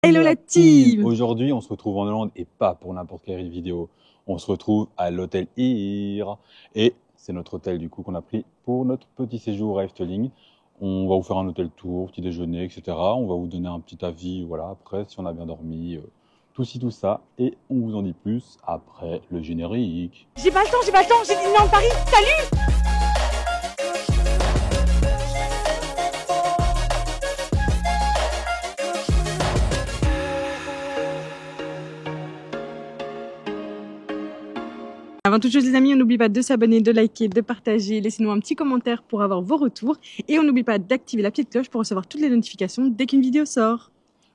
Hello la team. Aujourd'hui, on se retrouve en Hollande et pas pour n'importe quelle vidéo. On se retrouve à l'hôtel Ir. Et c'est notre hôtel du coup qu'on a pris pour notre petit séjour à Efteling. On va vous faire un hôtel tour, petit déjeuner, etc. On va vous donner un petit avis, voilà, après, si on a bien dormi, tout ci, tout ça. Et on vous en dit plus après le générique. J'ai pas le temps, j'ai Disneyland Paris, salut. Avant toute chose les amis, on n'oublie pas de s'abonner, de liker, de partager, laissez-nous un petit commentaire pour avoir vos retours et on n'oublie pas d'activer la petite cloche pour recevoir toutes les notifications dès qu'une vidéo sort.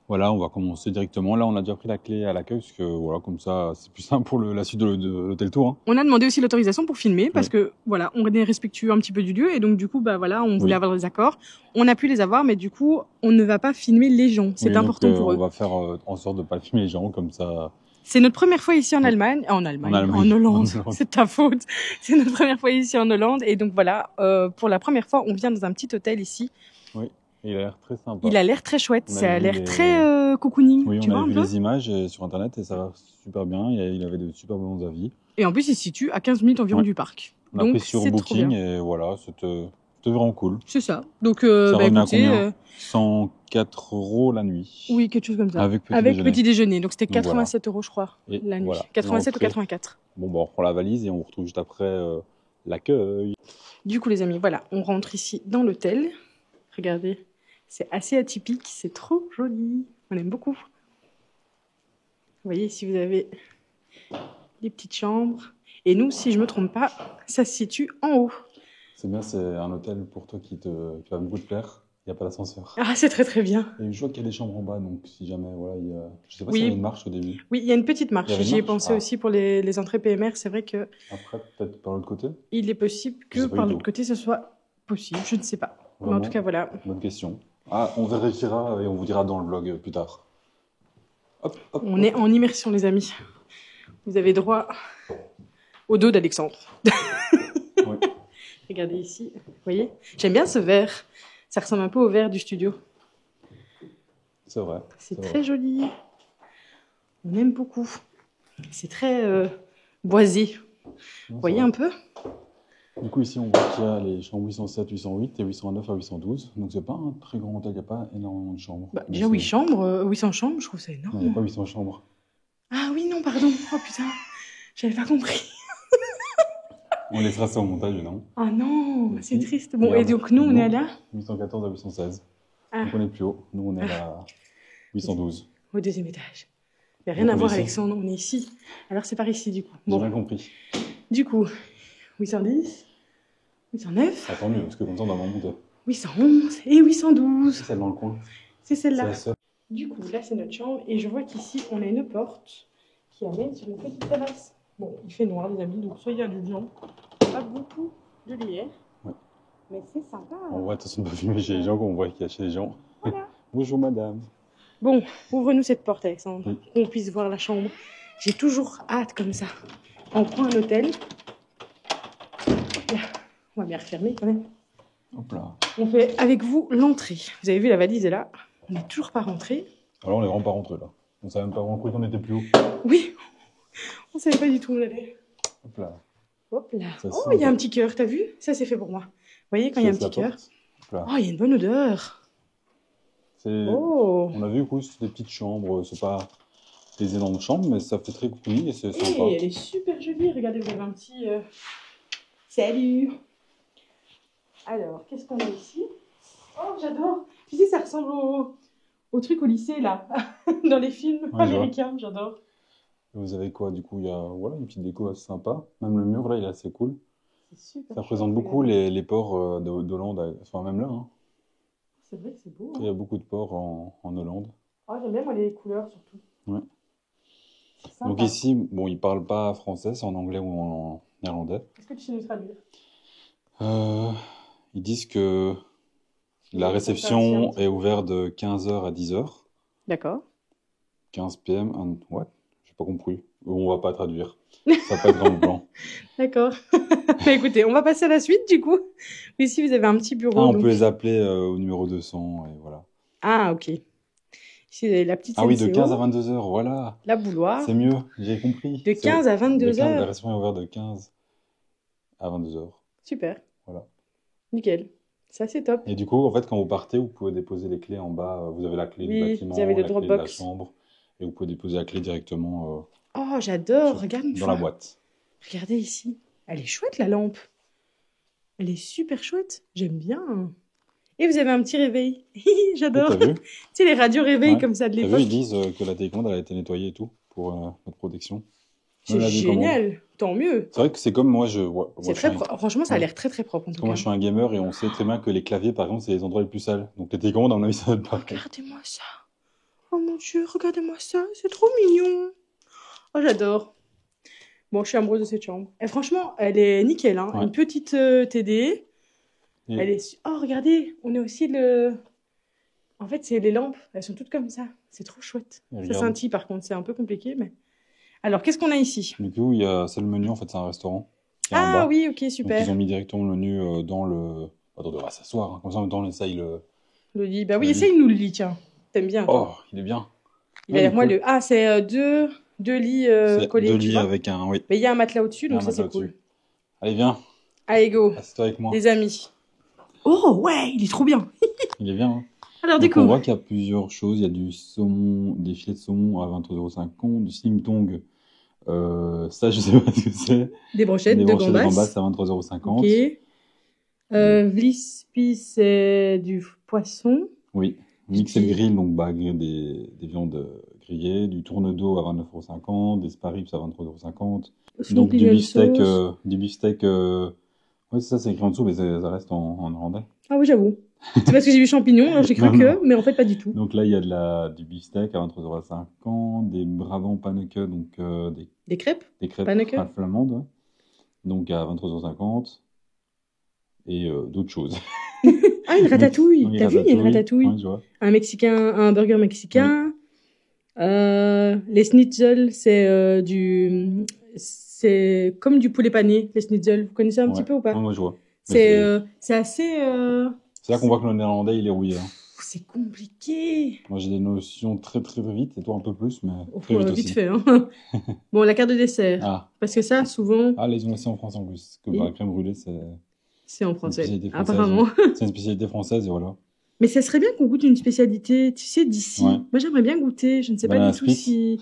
Voilà, on va commencer directement. Là, on a déjà pris la clé à l'accueil parce que voilà, comme ça, c'est plus simple pour la suite de l'hôtel tour. Hein. On a demandé aussi l'autorisation pour filmer parce que voilà, on est respectueux un petit peu du lieu et donc du coup bah voilà, on voulait avoir les accords. On a pu les avoir, mais du coup, on ne va pas filmer les gens. C'est important pour eux. On va faire en sorte de pas filmer les gens comme ça. C'est notre première fois ici en Allemagne, en Hollande, c'est ta faute. C'est notre première fois ici en Hollande et donc voilà, pour la première fois, on vient dans un petit hôtel ici. Oui, il a l'air très sympa. Il a l'air très chouette, ça a l'air très cocooning. Oui, on a vu les images sur internet et ça va super bien, il avait de super bons avis. Et en plus, il se situe à 15 minutes environ du parc. On a pris sur Booking et voilà, c'était vraiment cool. C'est ça. Donc, ça revenait à combien 104 € la nuit. Oui, quelque chose comme ça. Avec petit déjeuner. Donc, c'était 87 €, je crois, la nuit. Voilà. 87 ou 84. Bon, bah, on reprend la valise et on retrouve juste après l'accueil. Du coup, les amis, voilà, on rentre ici dans l'hôtel. Regardez, c'est assez atypique, c'est trop joli. On aime beaucoup. Vous voyez, ici, vous avez des petites chambres. Et nous, si je me trompe pas, ça se situe en haut. C'est bien, c'est un hôtel pour toi qui va beaucoup te plaire. Il n'y a pas d'ascenseur. Ah, c'est très très bien. Et je vois qu'il y a des chambres en bas, donc si jamais, voilà, je sais pas s'il y a une marche au début. Oui, il y a une petite marche. J'y ai pensé aussi pour les entrées PMR. C'est vrai que. Après, peut-être par l'autre côté. Il est possible que par l'autre côté, ce soit possible. Je ne sais pas. Vraiment, mais en tout cas, voilà. Bonne question. Ah, on vérifiera et on vous dira dans le vlog plus tard. Hop, hop, on est en immersion, les amis. Vous avez droit au dos d'Alexandre. Oui. Regardez ici. Vous voyez? J'aime bien ce verre. Ça ressemble un peu au verre du studio. C'est vrai. C'est très joli. On aime beaucoup. C'est très boisé. Vous voyez un peu? Du coup, ici, on voit qu'il y a les chambres 807, 808 et 809 à 812. Donc, c'est pas un très grand hôtel, il n'y a pas énormément de chambres. Bah, déjà, 8 chambres, 800 chambres, je trouve ça énorme. Non, il n'y a pas 800 chambres. Ah oui, non, pardon. Oh putain, j'avais pas compris. On laissera ça au montage, non? Ah non, c'est triste. Bon, et donc nous, on est à là 814 à 816. Ah. Donc on est plus haut. Nous, on est à 812. Au deuxième étage. Il n'y a rien à voir, Alexandre, on est ici. Alors c'est par ici, du coup. Bon. J'ai bien compris. Du coup, 810, 809. Ah, tant mieux, parce que comme ça, on va monter. 811 et 812. C'est celle dans le coin. C'est celle-là. Du coup, là, c'est notre chambre. Et je vois qu'ici, on a une porte qui amène sur une petite terrasse. Bon, il fait noir, les amis, donc soyez indulgents. Pas beaucoup de lumière, mais c'est sympa. On voit, attention de ne pas filmer chez les gens, qu'on voit qu'il y a chez les gens. Voilà. Bonjour, madame. Bon, ouvre-nous cette porte, Alexandre, qu'on puisse voir la chambre. J'ai toujours hâte comme ça. On prend un hôtel. Là, on va bien refermer quand même. Hop là. On fait avec vous l'entrée. Vous avez vu, la valise est là. On n'est toujours pas rentré. Alors, on n'est vraiment pas rentré là. On ne savait même pas vraiment qu'on était plus haut. Oui. On ne savait pas du tout où on allait. Hop là. Hop là. Oh, il y a un petit cœur, t'as vu? Ça, c'est fait pour moi. Vous voyez, quand il y a un petit cœur. Oh, il y a une bonne odeur. On a vu, oui, c'est des petites chambres. C'est pas des énormes chambres, mais ça fait très cocooning et c'est sympa. Elle est super jolie. Regardez, vous avez un petit... Salut. Alors, qu'est-ce qu'on a ici? Oh, j'adore. Tu sais, ça ressemble au truc au lycée, là. Dans les films américains, j'adore. Vous avez quoi, du coup? Il y a une petite déco assez sympa. Même le mur, là, il est assez cool. Super. Ça représente beaucoup les ports d'Hollande, enfin même là. Hein. C'est vrai que c'est beau. Il y a beaucoup de ports en Hollande. Oh, j'aime bien moi, les couleurs surtout. Ouais. Donc ici, bon, ils parlent pas français, c'est en anglais ou en néerlandais. Est-ce que tu sais nous traduire? Ils disent que la réception est ouverte de 15h à 10h. D'accord. 15 p.m. What? J'ai pas compris. On va pas traduire. Ça va pas être dans le blanc. D'accord. Mais écoutez, on va passer à la suite du coup. Ici, vous avez un petit bureau. On peut les appeler au numéro 200 et voilà. Ah, ok. Ici, vous avez la petite Ah oui, de Senseo, 15 à 22 heures, voilà. la bouloire. C'est mieux, j'ai compris. De 15 à 22 Le heures. restaurant est ouvert de 15 à 22 heures. Super. Voilà. Nickel. Ça, c'est top. Et du coup, en fait, quand vous partez, vous pouvez déposer les clés en bas. Vous avez la clé du Oui, bâtiment, vous avez le la clé de la Dropbox. chambre. Et vous pouvez déposer la clé directement Oh, j'adore. Regarde une dans fois. la boîte. Regardez ici. Elle est chouette, la lampe. Elle est super chouette. J'aime bien. Et vous avez un petit réveil. J'adore. T'as vu? Tu sais, les radios réveils Ouais. comme ça de T'as vu, l'époque. ils disent que la télécommande elle a été nettoyée et tout pour notre protection. C'est Même la télécommande. génial. Tant mieux. C'est vrai que c'est comme moi, C'est très propre. Franchement, ça a l'air très très propre en tout Moi, cas. je suis un gamer et on sait très bien que les claviers, par exemple, c'est les endroits les plus sales. Donc les télécommandes, à mon avis, ça va être pareil. Regardez-moi ça. Oh mon Dieu, regardez-moi ça. C'est trop mignon. Oh, j'adore. Bon, je suis amoureuse de cette chambre. Et franchement, elle est nickel. Hein. Ouais. Une petite TD. Et- Elle est... Oh, regardez, on a aussi le... En fait, c'est les lampes. Elles sont toutes comme ça. C'est trop chouette. Et Ça regarde. scintille, par contre. C'est un peu compliqué, mais... Alors, qu'est-ce qu'on a ici? Du coup, c'est le menu, en fait, c'est un restaurant. qui est en Ah bas. oui, ok, Donc super. ils ont mis directement le menu dans le... Attends, on va s'asseoir, hein. Comme ça, en même temps, on essaye le... Le lit. Bah oui, Le lit. essaye-nous le lit, tiens. T'aimes bien, Oh, toi. il est bien. Il a Ouais, l'air il est moelleux. Ah, c'est deux lits C'est collés, deux tu lits vois. avec un... Oui, Mais il y a un matelas au-dessus, il y a donc un ça, c'est matelas cool. au-dessus. Allez, viens, Allez, go. assieds-toi avec moi. Les amis. Oh, ouais, il est trop bien. Il est bien, hein. Alors, Donc on découvre. voit qu'il y a plusieurs choses. Il y a du saumon, des filets de saumon à 23,50 €, du slim tongue. Ça, je sais pas ce que c'est. Des brochettes Des de brochettes de gambas. gambas à 23,50 Ok. €. Vlispi, c'est du poisson. Oui. Mixed grill, donc bah, des viandes grillées. Du tourne-dos à 29,50 €, des spare ribs à 23,50 €. Donc du beefsteak. Ouais, c'est ça, c'est écrit en dessous, mais ça reste en hollandais. Ah oui, j'avoue. C'est parce que j'ai vu champignons, alors j'ai cru Non, que, non. mais en fait, pas du tout. Donc là, il y a du beefsteak à 23,50 €, des bravants panneke, donc Des crêpes? des crêpes Panneke. flamandes, ouais. Donc à 23,50 € et d'autres choses. Ah, une ratatouille. Oui, T'as vu, il y a une ratatouille. Ouais, je vois. Un burger mexicain. Les schnitzel, c'est comme du poulet pané, les schnitzel. Vous connaissez un petit Ouais. peu ou pas? Ouais, moi, je vois. C'est assez... C'est là qu'on voit que le néerlandais, il est rouillé, hein. C'est compliqué. Moi, j'ai des notions très très vite, et toi un peu plus, mais Oh, très vite vite aussi. fait, hein. Bon, la carte de dessert. Ah. Parce que ça, souvent, Ah, les ont laissé en France en plus. Que Oui. la crème brûlée, c'est c'est en une français. spécialité française. Apparemment. C'est une spécialité française, et voilà. Mais ça serait bien qu'on goûte une spécialité, tu sais, d'ici. Ouais. Moi, j'aimerais bien goûter. Je ne sais pas Banana du tout split. si...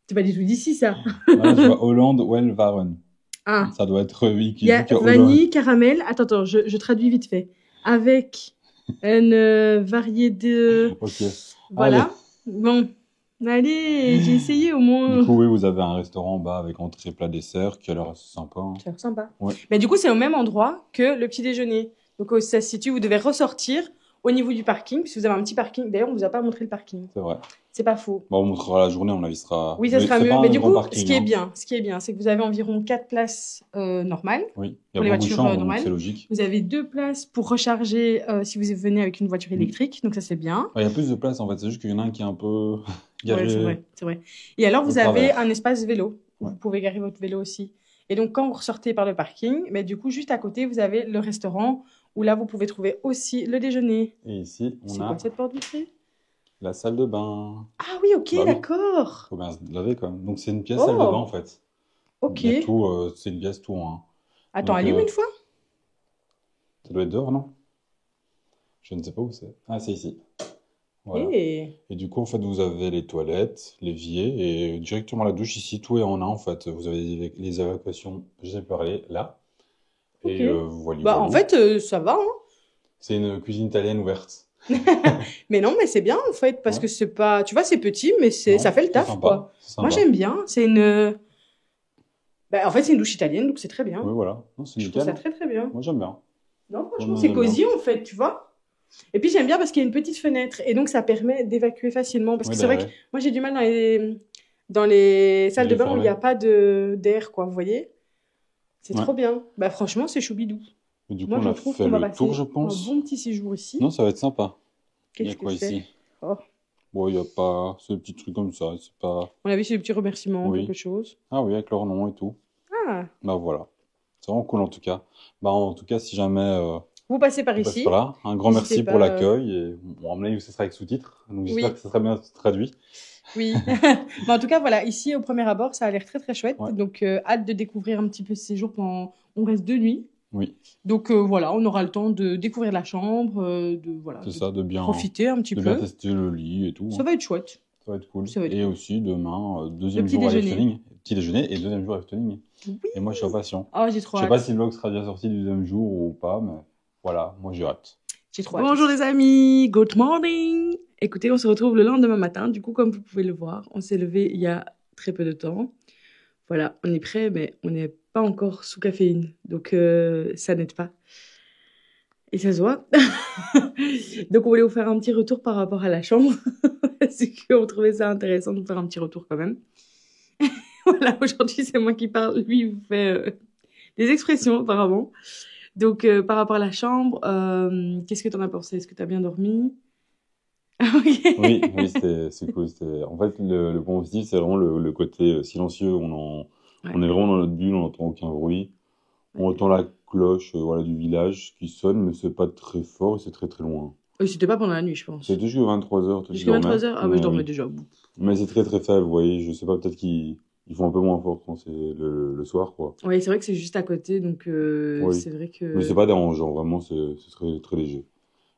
C'est pas du tout d'ici, ça. Voilà, je vois Hollande, Welvaren. Ah, Ça doit être oui, qui il y a dit que vanille, caramel. Attends, je traduis vite fait. Avec une variété de... Ok. Voilà. Bon. Allez, j'ai essayé au moins. Du coup, oui, vous avez un restaurant en bas avec entrée, plat, dessert, qui a l'air assez sympa, hein. Ça a l'air sympa. Ouais. Mais du coup, c'est au même endroit que le petit déjeuner. Donc, ça se situe, vous devez ressortir au niveau du parking, puisque vous avez un petit parking. D'ailleurs, on vous a pas montré le parking. C'est vrai. C'est pas faux. Bon, on montrera la journée, on avisera. Oui, ça Mais sera c'est mieux. pas un Mais du grand coup, parking, ce qui est hein. bien, c'est que vous avez environ 4 places normales. Oui, il y Pour les a beaucoup de voitures, chambres, donc normales. c'est logique. Vous avez 2 places pour recharger si vous venez avec une voiture électrique. Donc, ça, c'est bien. Ouais, il y a plus de place en fait, c'est juste qu'il y en a un qui est un peu garé. Ouais, c'est vrai. Et alors, Au vous avez travers. un espace vélo. Où Ouais. Vous pouvez garer votre vélo aussi. Et donc, quand vous ressortez par le parking, mais du coup, juste à côté, vous avez le restaurant où là, vous pouvez trouver aussi le déjeuner. Et ici, C'est on a quoi cette porte vitrée? la salle de bain. Ah oui, ok, Bah oui. d'accord. Faut bien se laver quand même. Donc c'est une pièce Oh. salle de bain en fait. Ok. Il y a tout, c'est une pièce tout en un. Attends, Donc, allume une fois. Ça doit être dehors, non? Je ne sais pas où c'est. Ah, c'est ici. Voilà. Et... Et du coup, en fait, vous avez les toilettes, l'évier et directement la douche ici. Tout est en un en fait. Vous avez les évacuations, je sais parler, là. Et Ok. voilà. Bah, voilà. en fait, ça va, hein. C'est une cuisine italienne ouverte. Mais non, mais c'est bien, en fait, parce Ouais. que c'est pas... Tu vois, c'est petit, mais Non, ça fait le c'est taf, sympa, quoi. c'est sympa. Moi, j'aime bien. C'est une... Bah, en fait, c'est une douche italienne, donc c'est très bien. Oui, voilà. Non, c'est Je trouve nickel. ça très, très bien. Moi, j'aime bien. Non, franchement, Moi, c'est j'aime cosy, en fait, tu vois. Et puis, j'aime bien parce qu'il y a une petite fenêtre, et donc ça permet d'évacuer facilement. Parce Oui, que c'est bah, vrai que ouais. moi, j'ai du mal dans les salles de Les bain où il n'y a fermer. pas d'air, quoi, vous voyez. C'est Ouais. trop bien. Bah, franchement, c'est choubidou. Et du coup, Moi, on je a trouve fait qu'on va le passer tour, je un pense. bon petit séjour ici. Non, ça va être sympa. Il y a Qu'est-ce que quoi c'est? ici? Oh. Bon, il n'y a pas ce petit truc comme ça. C'est pas. On a vu ces petits remerciements, Oui. quelque chose. Ah oui, avec leur nom et tout. Ah, Bah voilà. C'est vraiment cool en tout cas. Bah en tout cas, si jamais vous passez par On passe ici. par là. Un grand N'hésitez merci pas, pour l'accueil. Et bon, à mon avis, ce sera avec sous-titres. Donc j'espère Oui. que ça sera bien traduit. Oui. Mais en tout cas, voilà, ici, au premier abord, ça a l'air très, très chouette. Ouais. Donc, hâte de découvrir un petit peu ce séjour pendant... On reste 2 nuits. Oui, Donc, voilà, on aura le temps de découvrir la chambre, voilà, c'est ça, de bien profiter un petit bien peu. tester le lit et tout. Ça hein. va être chouette. Ça va être cool. Ça va être Et cool. aussi, demain, deuxième petit jour à déjeuner. Efteling. Petit déjeuner et deuxième jour à Efteling. Oui. Et moi, je suis impatient. Oh, j'ai trop Je sais hâte. pas si le vlog sera déjà sorti du deuxième jour ou pas, mais voilà, moi j'ai hâte. J'ai trop hâte. Bonjour les amis, good morning. Écoutez, on se retrouve le lendemain matin. Du coup, comme vous pouvez le voir, on s'est levé il y a très peu de temps. Voilà, on est prêt, mais on n'est pas encore sous caféine. Donc, ça n'aide pas. Et ça se voit. Donc, on voulait vous faire un petit retour par rapport à la chambre. Parce qu'on trouvait ça intéressant de vous faire un petit retour quand même. Voilà, aujourd'hui, c'est moi qui parle. Lui, il vous fait des expressions, apparemment. Donc, par rapport à la chambre, qu'est-ce que tu en as pensé? Est-ce que tu as bien dormi? Ok. Oui, c'est cool. En fait, le point positif, c'est vraiment le côté silencieux. On est vraiment dans notre bulle, on n'entend aucun bruit. On entend la cloche voilà, du village qui sonne, mais c'est pas très fort et c'est très très loin. C'était pas pendant la nuit, je pense. C'était jusqu'à 23h. Jusqu'à 23h? Ah, bah, je dormais déjà. Mais c'est très très faible, vous voyez. Je sais pas, peut-être qu'ils font un peu moins fort quand c'est le soir, quoi. Oui, c'est vrai que c'est juste à côté, donc Oui. c'est vrai que... Mais c'est pas dérangeant, vraiment, c'est très très léger.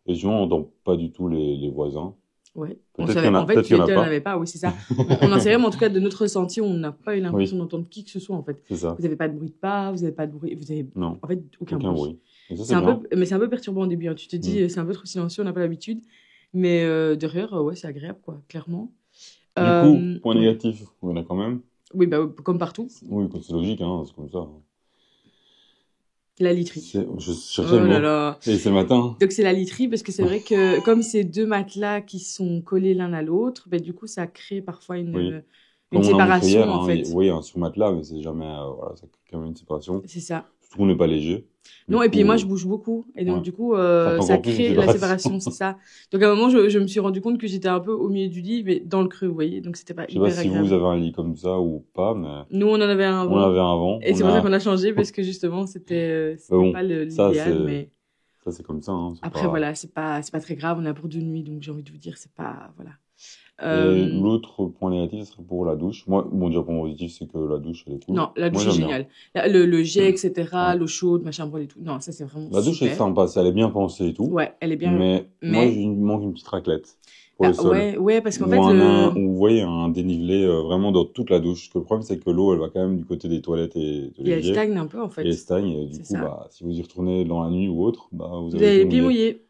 Et sinon, on n'entend pas du tout les voisins. Ouais. Peut-être qu'il y en a, En fait, peut-être qu'il y en a il n'y en pas. avait pas, oui, c'est ça. On en sait rien, mais en tout cas, de notre ressenti, on n'a pas eu l'impression Oui. d'entendre qui que ce soit, en fait. C'est ça. Vous n'avez pas de bruit de pas, vous n'avez pas de bruit, vous avez Non, en fait aucun bruit. Et ça, C'est c'est bien. mais c'est un peu perturbant au début, hein. Tu te dis, c'est un peu trop silencieux, on n'a pas l'habitude. Mais derrière, ouais, c'est agréable, quoi, clairement. Du coup, point négatif, il y en a quand même. Oui, bah, comme partout. Oui, c'est logique, hein, c'est comme ça. La literie. Je cherchais le mot. Là. Et c'est le matin. Donc c'est la literie parce que c'est vrai que comme c'est 2 matelas qui sont collés l'un à l'autre, ben, du coup ça crée parfois une séparation hier, en fait. Oui, un sur-matelas, mais c'est jamais... voilà, ça crée quand même une séparation. C'est ça. Surtout qu'on n'est pas léger. Non, et puis moi je bouge beaucoup et donc du coup ça crée la séparation, c'est ça. Donc à un moment je me suis rendu compte que j'étais un peu au milieu du lit mais dans le creux, vous voyez, donc c'était pas hyper agréable. Je sais pas si vous avez un lit comme ça ou pas, mais... Nous on en avait un avant. On en avait un avant. Et c'est pour ça qu'on a changé parce que justement c'était pas l'idéal, mais... Ça c'est comme ça. Hein, après voilà, c'est pas très grave, on a pour 2 nuits donc j'ai envie de vous dire c'est pas... Voilà. Et l'autre point négatif, ce serait pour la douche. Moi, bon, déjà, point positif, c'est que la douche, elle est cool. Non, la douche est géniale. Le jet, etc., l'eau chaude, machin, brûle et tout. Non, ça, c'est vraiment La douche super. est sympa, elle est bien pensée et tout. Ouais, elle est bien. Mais moi, il me manque une petite raclette pour le sol. Ouais, parce qu'en fait... Vous voyez, un dénivelé vraiment dans toute la douche. Le problème, c'est que l'eau, elle va quand même du côté des toilettes et de l'évier. Et elle stagne un peu, en fait. Et elle stagne, et du coup, bah, si vous y retournez dans la nuit ou autre, bah, vous avez les pieds mouillés.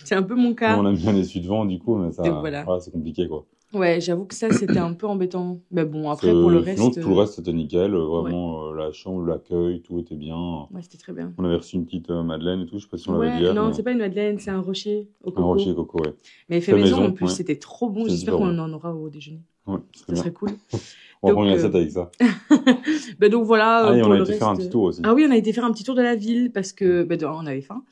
C'est un peu mon cas. Nous, on a mis un essuie-devant, du coup, mais ça, voilà, c'est compliqué, quoi. Ouais, j'avoue que ça, c'était un peu embêtant. Mais bon, après, pour le reste... Sinon, tout le reste, c'était nickel. Vraiment, la chambre, l'accueil, tout était bien. Ouais, c'était très bien. On avait reçu une petite madeleine et tout, je sais pas si on l'avait dit. Non, c'est pas une madeleine, c'est un rocher au coco. Un rocher coco, ouais. Mais fait maison, en plus, c'était trop bon. J'espère qu'on en aura au déjeuner. Ouais, ça serait cool. On va prendre une assiette avec ça. Donc voilà. Et on a été faire un petit tour aussi. Ah oui, on a été faire un petit tour de la ville parce que on avait faim.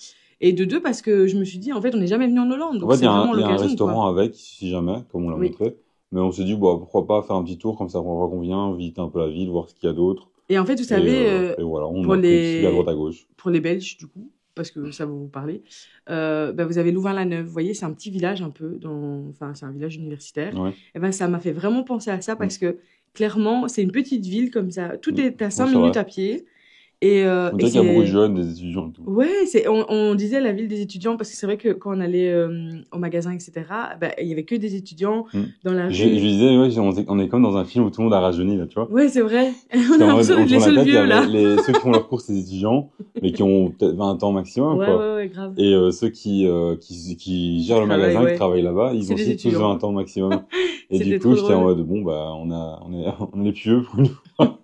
Et de 2, parce que je me suis dit, en fait, on n'est jamais venu en Hollande. Donc en fait, il y a un quoi. restaurant avec, si jamais, comme on l'a montré. Mais on s'est dit, bah, pourquoi pas faire un petit tour, comme ça, on voit qu'on vient, visiter un peu la ville, voir ce qu'il y a d'autre. Et en fait, vous savez, et voilà, on a pris à droite à gauche. Pour les Belges, du coup, parce que ça va vous parler, vous avez Louvain-la-Neuve. Vous voyez, c'est un petit village un peu, enfin, c'est un village universitaire. Ouais. Et ben, ça m'a fait vraiment penser à ça parce que, clairement, c'est une petite ville comme ça. Tout est à 5 minutes à pied. Et, on dirait qu'il y a beaucoup de jeunes, des étudiants et tout. Ouais, on disait la ville des étudiants parce que c'est vrai que quand on allait au magasin, etc., il y avait que des étudiants dans la rue. Je disais, ouais, on est comme dans un film où tout le monde a rajeuni, là, tu vois. Ouais, c'est vrai. On a l'impression d'être les seuls vieux, là. Ceux qui font leur course, c'est des étudiants, mais qui ont peut-être 20 ans maximum, quoi. Ouais, grave. Et ceux qui gèrent le magasin, qui travaillent là-bas, ils ont aussi tous 20 ans maximum. Et du coup, j'étais en mode, bon, bah, on est plus vieux pour une fois.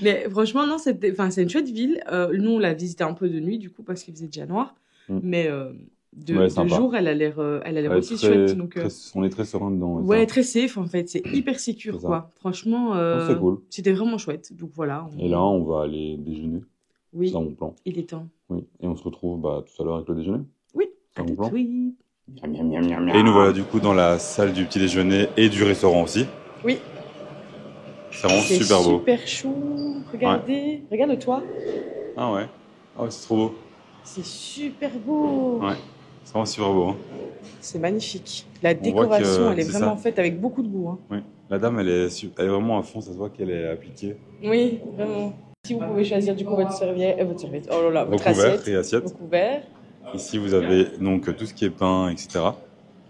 Mais franchement, non, c'est une chouette ville. Nous, on l'a visité un peu de nuit, du coup, parce qu'il faisait déjà noir. Mais de jour, elle a l'air aussi chouette. Donc, on est très serein dedans. Ouais, très safe, en fait. C'est hyper sécure, quoi. Franchement, c'est cool. C'était vraiment chouette. Donc voilà. Et là, on va aller déjeuner. Oui. C'est dans mon plan. Il est temps. Oui. Et on se retrouve tout à l'heure avec le déjeuner. Oui. C'est dans mon plan. Oui. Et nous voilà du coup dans la salle du petit déjeuner et du restaurant aussi. Oui. C'est vraiment super beau. C'est super chou. Regardez. Ouais. Regarde-toi. Ah ouais. Ah ouais, c'est trop beau. C'est super beau. Ouais, c'est vraiment super beau. Hein. C'est magnifique. La voit décoration, que elle est c'est vraiment ça. faite avec beaucoup de goût. Hein. Oui. La dame, elle est vraiment à fond, ça se voit qu'elle est appliquée. Oui, vraiment. Si vous pouvez choisir du coup votre serviette, oh là là, votre Recouvert assiette, et assiette. vos couverts. Ici, vous avez donc tout ce qui est pain, etc.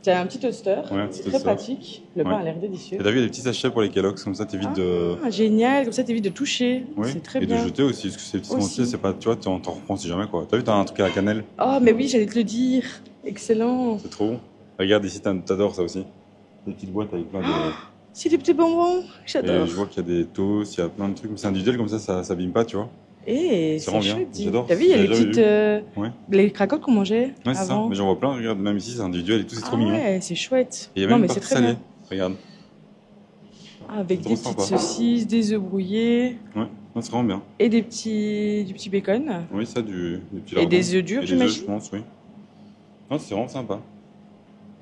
Tu as un petit toaster, Ouais, un petit c'est très toaster. pratique. Le pain Ouais. a l'air délicieux. Et t'as vu, il y a des petits sachets pour les Kellogg's, comme ça t'évites de... Ah, génial, comme ça t'évites de toucher. Oui, C'est très et bien. de jeter aussi, parce que ces petits Aussi. sentiers, c'est pas, tu vois, t'en reprends si jamais, quoi. T'as vu, t'as un truc à la cannelle, Oh, mais oui, j'allais te le dire. Excellent. c'est trop bon. Regarde, ici, t'adores ça aussi. Des petites boîtes avec plein de... C'est des petits bonbons, Et j'adore. je vois qu'il y a des toasts, il y a plein de trucs, mais c'est individuel, comme ça s'abîme pas, tu vois. Et C'est c'est vraiment bien, chouette. Dis. j'adore. T'as vu, il y a J'ai les jamais petites... vu. Ouais. Les cracottes qu'on mangeait Ouais, c'est ça, avant. mais j'en vois plein, regarde, même ici, c'est individuel et tout, c'est trop mignon. Ouais, c'est chouette. Et il y a Non, même mais une c'est partie très salée, bien. regarde. Ah, avec C'est des trop petites sympa. saucisses, des œufs brouillés Ouais, non, c'est vraiment bien. et du petit bacon. Oui, ça, du petit Et lardon. des œufs durs, Et des œufs, j'imagine. je pense, oui. Non, c'est vraiment sympa.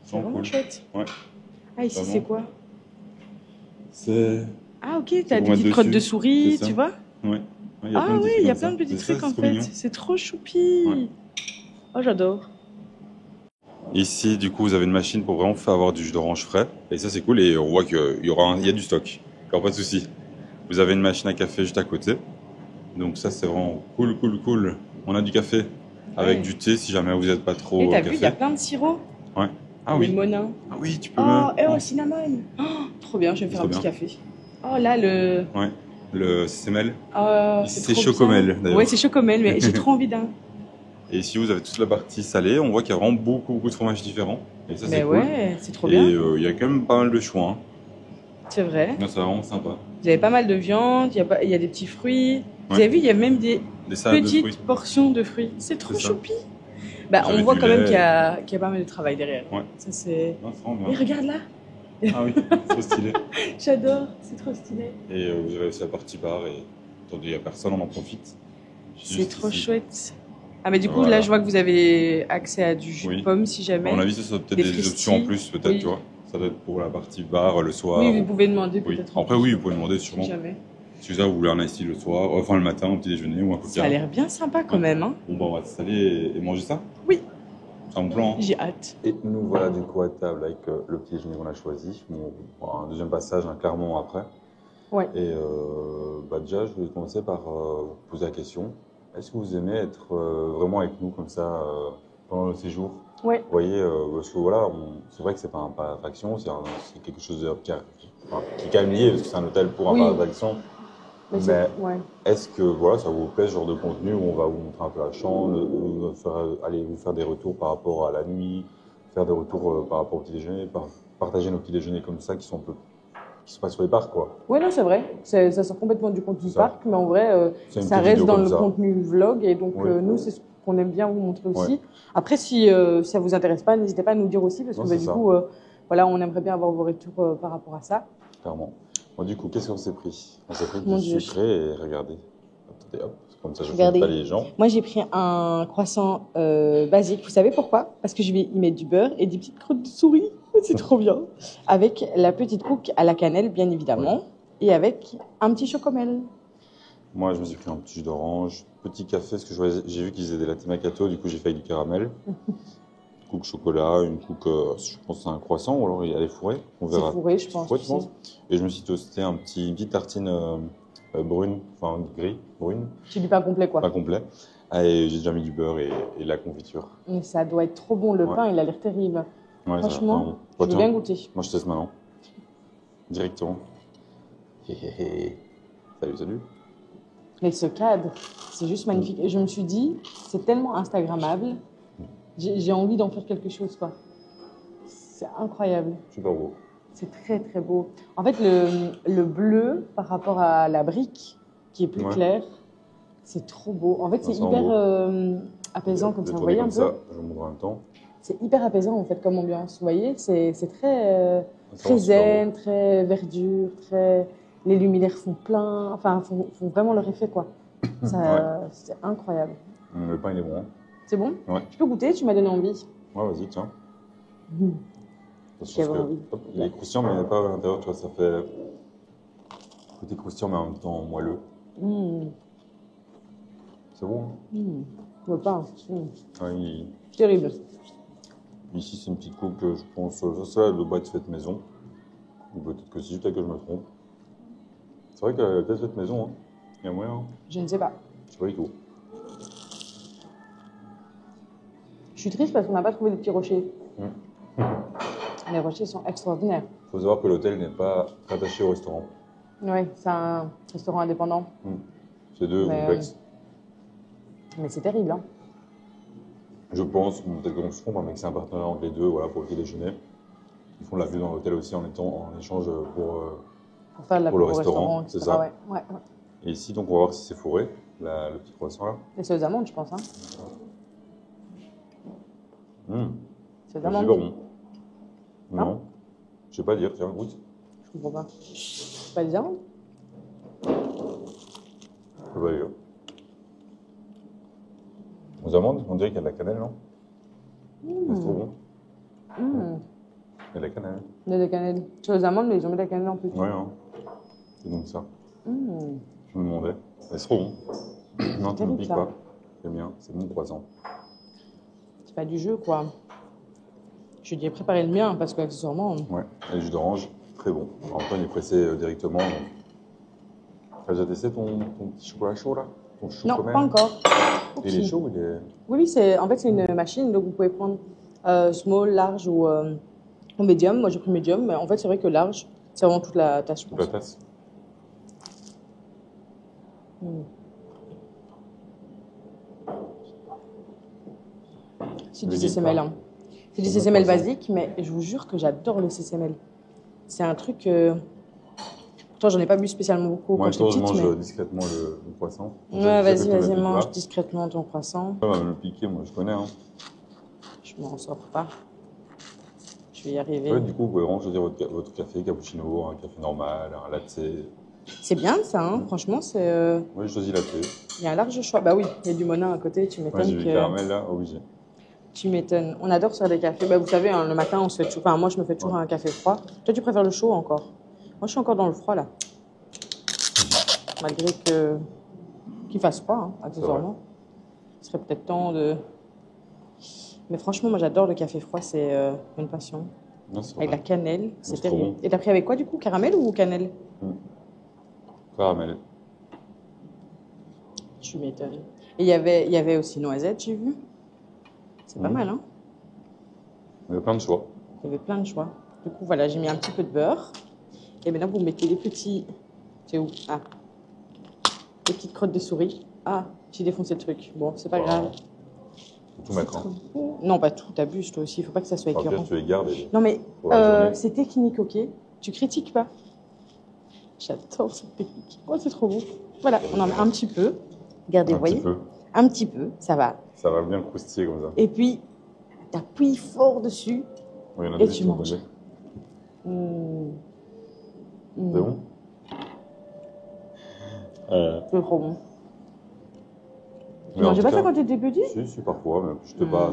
C'est vraiment cool. chouette. Ouais. Ah, ici, Vraiment. c'est quoi? C'est... Ah, ok, t'as pour des mettre petites crottes de dessus, souris, c'est ça. tu vois? Ouais. Ouais, y a plein Ah de oui, petits il y a trucs plein comme de ça. petits Et ça, trucs en c'est trop fait. mignon. C'est trop choupi. Ouais. Oh, j'adore. Ici, du coup, vous avez une machine pour vraiment faire avoir du jus d'orange frais. Et ça, c'est cool. Et on voit qu'il y a du stock. Alors, pas de souci. Vous avez une machine à café juste à côté. Donc ça, c'est vraiment cool, cool, cool. On a du café avec Ouais. du thé si jamais vous n'êtes pas Et trop t'as vu, il y café. a plein de sirops. Ouais. Ah Les oui. monins. Ah oui, tu peux Oh, même. et au cinnamon. Oh, trop bien, je vais me faire Trop un petit bien. café. Oh là, le. Ouais. Le CML. Oh, Ici, c'est c'est trop Chocomel, bien. d'ailleurs. Ouais, c'est Chocomel, mais j'ai trop envie d'un. Et ici, vous avez toute la partie salée. On voit qu'il y a vraiment beaucoup, beaucoup de fromages différents. Et ça, c'est Mais cool. ouais, c'est trop Et bien. il y a quand même pas mal de choix. Hein. C'est vrai. Non, c'est vraiment sympa. Vous avez pas mal de viande, il y a des petits fruits. Vous Ouais. avez vu, il y a même des Des salades de petites fruits. portions de fruits. C'est trop C'est ça. choupi. Bah, Vous on avez voit du quand même lait. qu'il y a pas mal de travail derrière. Ouais. Ça, c'est... Non, c'est vraiment Et bien. regarde là, Ah oui, trop stylé. j'adore, c'est trop stylé. Et vous avez aussi la partie bar. Et attendez, il n'y a personne, on en profite. C'est Juste trop ici. chouette. Ah, mais du coup, Voilà. là, je vois que vous avez accès à du jus Oui. de pomme si À jamais. mon avis, ça sera peut-être Des des options en fristilles. plus, peut-être, Oui. tu vois. Ça doit être pour la partie bar le soir. Oui, vous ou- pouvez demander Oui. peut-être. en Après, plus, oui, vous pouvez demander Si sûrement. jamais. Si vous voulez un ice tea le soir, enfin le matin, au petit déjeuner ou un coca. Ça a l'air bien sympa quand Ouais. même. Hein. Bon, bah, on va s'installer et manger ça. Oui. C'est un bon plan. Hein. J'ai hâte. Et nous voilà du coup à table avec le petit déjeuner qu'on a choisi. Bon, un deuxième passage, hein, clairement après. Ouais. Et bah déjà, je vais commencer par vous poser la question. Est-ce que vous aimez être vraiment avec nous comme ça pendant le séjour? Ouais. Vous voyez, parce que voilà, c'est vrai que c'est pas un parc d'attraction, c'est quelque chose qui est quand même lié, parce que c'est un hôtel pour un Oui. parc d'attraction. Mais Mais ouais. est-ce que voilà, ça vous plaît ce genre de contenu où on va vous montrer un peu la chambre, aller vous faire des retours par rapport à la nuit, faire des retours par rapport au petit déjeuner, partager nos petits déjeuners comme ça qui sont un peu qui se passent sur les parcs quoi. Ouais, non, c'est vrai. Ça sort complètement du contenu C'est ça. parc, mais en vrai, C'est une ça petite reste vidéo dans comme le ça. contenu vlog. Et donc, Oui. nous, c'est ce qu'on aime bien vous montrer aussi. Ouais. Après, si ça vous intéresse pas, n'hésitez pas à nous dire aussi, parce Non, que bah, c'est du ça. coup, voilà, on aimerait bien avoir vos retours par rapport à ça. Clairement. Bon, du coup, qu'est-ce qu'on s'est pris? On s'est pris Mon du Dieu. sucré et regardez. Attendez, hop, comme ça je ne Regardez. pas les gens. Moi, j'ai pris un croissant basique. Vous savez pourquoi? Parce que je vais y mettre du beurre et des petites croûtes de souris. C'est trop bien. Avec la petite cook à la cannelle, bien évidemment. Et avec un petit chocomel. Moi, je me suis pris un petit jus d'orange, petit café, parce que j'ai vu qu'ils faisaient des latte macchiato, du coup j'ai fait avec du caramel. Cook chocolat, une cook, je pense que c'est un croissant, ou alors elle est fourrée, on C'est verra. fourré, je pense. Fourré, tu aussi. penses? Et je me suis toasté une petite tartine brune, enfin gris, brune, C'est du pain complet, quoi. pas complet. Et j'ai déjà mis du beurre et la confiture. Mais ça doit être trop bon. Le Ouais. pain, il a l'air terrible. Ouais, ça a l'air Franchement, vraiment bon. je Bah, veux tiens, bien goûter. moi je teste maintenant. Directement. Hé, hé, hé. Salut, salut. Mais ce cadre, c'est juste magnifique. Et je me suis dit, c'est tellement Instagrammable. J'ai envie d'en faire quelque chose, quoi. C'est incroyable. Super beau. C'est très, très beau. En fait, le bleu par rapport à la brique, qui est plus Ouais. claire, c'est trop beau. En fait, c'est c'est vraiment hyper beau. apaisant comme Je ça. vais Vous tourner voyez un comme peu? ça, je vous montre en même temps. C'est hyper apaisant, en fait, comme ambiance. Vous voyez? C'est très, C'est très vraiment super zen, très verdure, très... Les luminaires font plein, enfin, font vraiment leur effet, quoi. Ça, c'est incroyable. beau. Le pain il est bon. Hein. C'est bon? Ouais. Tu peux goûter? Tu m'as donné envie. Ouais, vas-y, tiens. Parce J'avais que, envie. hop, il est croustillant, mais il n'est pas à l'intérieur, tu vois, ça fait côté croustillant, mais en même temps moelleux. Mmh. C'est bon. Hein. Mmh. Le pain. Ouais, Terrible. ici, c'est une petite coupe que je pense, ça c'est le boîte faite maison. Ou peut-être que si, peut-être que je me trompe. C'est vrai qu'elle est peut-être faite maison, hein. Il y a moyen, hein. Je ne sais pas. Je sais pas du tout. Je suis triste parce qu'on n'a pas trouvé de petits rochers. Mm. Les rochers sont extraordinaires. Il faut savoir que l'hôtel n'est pas rattaché au restaurant. Oui, c'est un restaurant indépendant. C'est deux Mais, complexes. Mais c'est terrible, hein. Je pense, peut-être qu'on se trompe, mais que c'est un partenariat entre les deux, voilà, pour le petit déjeuner. Ils font la vue dans l'hôtel aussi en échange Pour faire de la pour le pub au restaurant, etc. c'est ça. Ouais. Et ici, donc, on va voir si c'est fourré, le petit croissant là. Et c'est aux amandes, je pense. Hein. C'est aux C'est amandes. super bon. Non. Non, je sais pas dire, tiens, goûte. Je comprends pas. C'est pas des amandes? Je sais pas dire. Aux amandes, on dirait qu'il y a de la cannelle, non? C'est trop bon. Il y a de la cannelle. Il y a de la cannelle. C'est aux amandes, mais ils ont mis de la cannelle en plus. Ouais, hein. C'est donc ça. Je me demandais. C'est trop bon. Non, tu me piques pas. C'est bien, c'est bon croissant. C'est pas du jeu, quoi. Je lui ai préparé le mien parce qu'accessoirement. Ouais, et le jus d'orange, très bon. En même temps, il est pressé directement. T'as déjà testé ton petit chocolat chaud là? Ton Non, chocomel? pas encore. Il est chaud ou il est. Oui, en fait, c'est une machine, donc vous pouvez prendre small, large ou medium. Moi, j'ai pris medium, mais en fait, c'est vrai que large, c'est vraiment toute la tasse, je Toute pense. la tasse? C'est du CCML. Hein. C'est du CCML basique, mais je vous jure que j'adore le CCML. C'est un truc. Pourtant, j'en ai pas bu spécialement beaucoup. Moi, quand j'étais je petite, mange mais... discrètement le croissant. Ouais, vas-y, mange discrètement ton croissant. Ça va me le piquer, moi, je connais. Hein. Je m'en sors pas. Je vais y arriver. Ouais, du coup, vous pouvez vraiment choisir votre café, cappuccino, un café normal, un latte. C'est bien ça, hein. Franchement, c'est. Moi, j'ai choisi latte. Il y a un large choix. Bah oui, il y a du Monin à côté, tu m'étonnes. Ouais, j'ai du caramel là, obligé. Tu m'étonnes. On adore faire des cafés. Bah, vous savez, hein, le matin, on se fait toujours. Enfin, moi, je me fais toujours un café froid. Toi, tu préfères le chaud encore? Moi, je suis encore dans le froid là. Malgré qu'il fasse froid, hein, accessoirement. Il serait peut-être temps de. Mais franchement, moi, j'adore le café froid. C'est une passion. Non, avec la cannelle, c'est terrible. Bon. Et t'as pris avec quoi du coup? Caramel ou cannelle? Caramel. Tu m'étonnes. Et il y avait aussi noisette, j'ai vu. C'est pas mal, hein? Il y avait plein de choix. Il y avait plein de choix. Du coup, voilà, j'ai mis un petit peu de beurre. Et maintenant, vous mettez les petits... C'est où? Ah. Les petites crottes de souris. Ah, j'ai défoncé le truc. Bon, c'est pas grave. Tout mettre. Hein. Non, pas tout. T'abuses, toi aussi. Il faut pas que ça soit écœurant. Tu les gardes. Non, mais c'est technique, ok? Tu critiques pas? J'adore cette technique. Oh, c'est trop beau. Voilà, on en met un petit peu. Regardez, vous voyez? Un petit peu, ça va. Ça va bien croustiller comme ça. Et puis, t'appuies fort dessus. Oui, et tu manges. C'est bon? C'est trop bon. Tu Mais mangeais pas cas, ça quand t'étais petit? Si, parfois, mais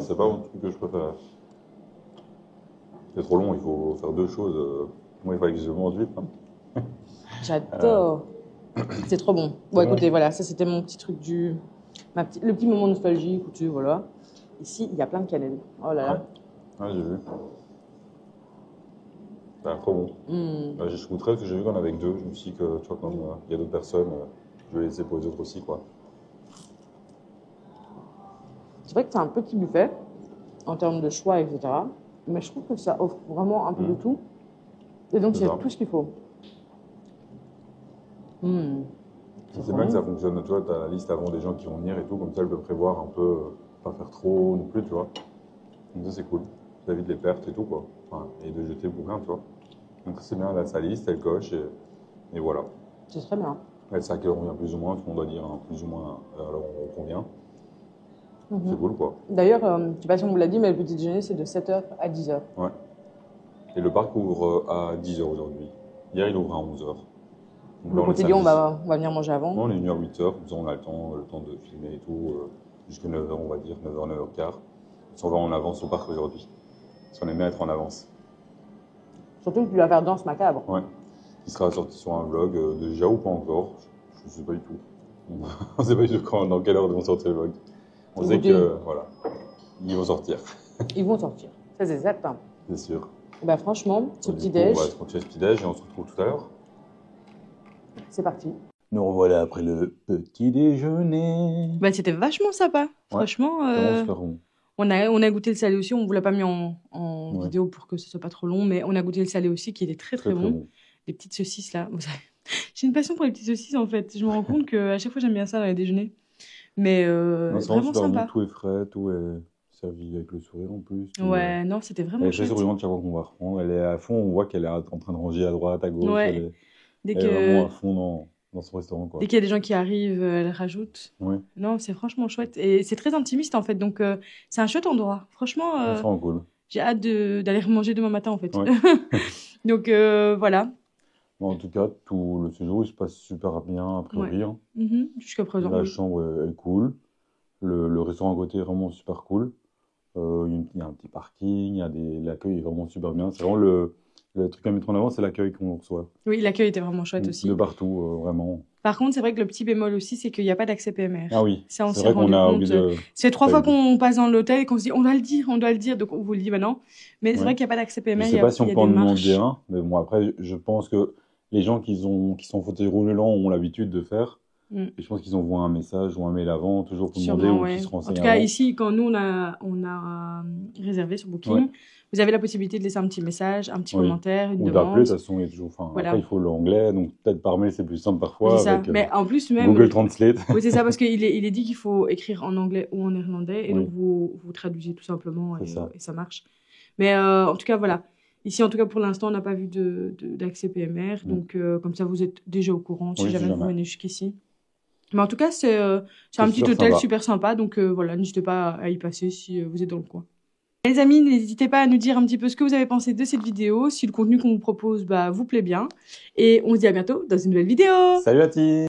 c'est pas un truc que je préfère. C'est trop long, il faut faire deux choses. Moi, il fallait que je mange vite. Hein. J'adore. C'est trop bon. Bon, écoutez, voilà, ça c'était mon petit truc le petit moment nostalgique où voilà. Ici, il y a plein de cannelle. Oh là là. Ouais, j'ai vu. C'est trop bon. Je goûterais parce que j'ai vu qu'on avait que deux. Je me suis dit que, tu vois, comme il y a d'autres personnes, je vais laisser pour les autres aussi, quoi. C'est vrai que c'est un petit buffet en termes de choix, etc. Mais je trouve que ça offre vraiment un peu de tout. Et donc, il y a tout ce qu'il faut. C'est bien que ça fonctionne. Tu vois, tu as la liste avant des gens qui vont venir et tout. Comme ça, elle peut prévoir un peu, pas faire trop non plus, tu vois. Donc ça, c'est cool. Ça évite les pertes et tout, quoi. Enfin, et de jeter pour rien, tu vois. Donc c'est bien, elle a sa liste, elle coche et voilà. C'est très bien. Elle sait à quelle heure on vient plus ou moins, tout le monde doit dire hein, plus ou moins à l'heure où on convient. C'est cool, quoi. D'ailleurs, je ne sais pas si on vous l'a dit, mais le petit déjeuner, c'est de 7h à 10h. Ouais. Et le parc ouvre à 10h aujourd'hui. Hier, il ouvre à 11h. Donc on s'est dit, on va venir manger avant. Non, on est venu à 8h, comme ça on a le temps de filmer et tout, jusqu'à 9h, on va dire, 9h, 9h15. On va en avance au parc aujourd'hui. Parce qu'on aime bien être en avance. Surtout que tu vas faire Danse Macabre. Ouais. Qui sera sorti sur un vlog déjà ou pas encore. Je ne sais pas du tout. On ne sait pas du tout dans quelle heure ils vont sortir le vlog. On sait que, voilà, ils vont sortir. Ils vont sortir, ça c'est certain. C'est sûr. Bah franchement, ce Du petit-déj, coup, on va continuer ce petit-déj et on se retrouve tout à l'heure. c'est parti. Nous revoilà après le petit déjeuner. Bah c'était vachement sympa, franchement. Vraiment super bon. On a goûté le salé aussi, on vous l'a pas mis en Ouais. vidéo pour que ce soit pas trop long, mais on a goûté le salé aussi qui était très bon. Les petites saucisses là, j'ai une passion pour les petites saucisses en fait. Je me rends compte qu'à chaque fois j'aime bien ça dans les déjeuners. Mais Non, c'est vraiment sympa. bon, tout est frais, tout est servi avec le sourire en plus. Ouais, non, c'était vraiment Elle est chouette. très souriante chaque fois qu'on va reprendre. Elle est à fond, on voit qu'elle est en train de ranger à droite, à gauche. Ouais. Elle est vraiment à fond dans son restaurant, quoi. Dès qu'il y a des gens qui arrivent, elle rajoute. Oui. Non, c'est franchement chouette. Et c'est très intimiste en fait, donc c'est un chouette endroit. Franchement, C'est vraiment cool. j'ai hâte d'aller manger demain matin en fait. Ouais. Donc voilà. En tout cas, tout le séjour il se passe super bien a priori. Hein. Jusqu'à présent. La chambre elle est cool. Le restaurant à côté est vraiment super cool. Il y a un petit parking, l'accueil est vraiment super bien. C'est vraiment le truc à mettre en avant, c'est l'accueil qu'on reçoit. Oui, l'accueil était vraiment chouette aussi. De partout, vraiment. Par contre, c'est vrai que le petit bémol aussi, c'est qu'il n'y a pas d'accès PMR. Ah oui, ça, on c'est vrai qu'on a oublié de... C'est 3 fois qu'on passe dans l'hôtel et qu'on se dit on doit le dire, donc on vous le dit maintenant. Mais c'est vrai qu'il n'y a pas d'accès PMR. Je ne sais pas si on peut en demander un, mais bon, après, je pense que les gens qui sont fauteuil roulant ont l'habitude de faire. Et je pense qu'ils envoient un message ou un mail avant, toujours pour demander ou qu'ils se renseignent. En tout cas, ici, quand nous, on a réservé sur Booking, vous avez la possibilité de laisser un petit message, un petit commentaire, une demande. Ou d'appeler, de toute façon, il y a toujours... Voilà. Après, il faut l'anglais, donc peut-être par mail, c'est plus simple parfois. C'est ça, avec, mais en plus, même... Google Translate. Oui, c'est ça, parce qu'il est dit qu'il faut écrire en anglais ou en néerlandais, et donc vous traduisez tout simplement, et ça marche. Mais en tout cas, voilà. Ici, en tout cas, pour l'instant, on n'a pas vu d'accès PMR, donc comme ça, vous êtes déjà au courant, si jamais vous venez jusqu'ici. Mais en tout cas, c'est un petit hôtel super sympa, donc voilà, n'hésitez pas à y passer si vous êtes dans le coin. Les amis, n'hésitez pas à nous dire un petit peu ce que vous avez pensé de cette vidéo, si le contenu qu'on vous propose vous plaît bien. Et on se dit à bientôt dans une nouvelle vidéo. Salut Ati.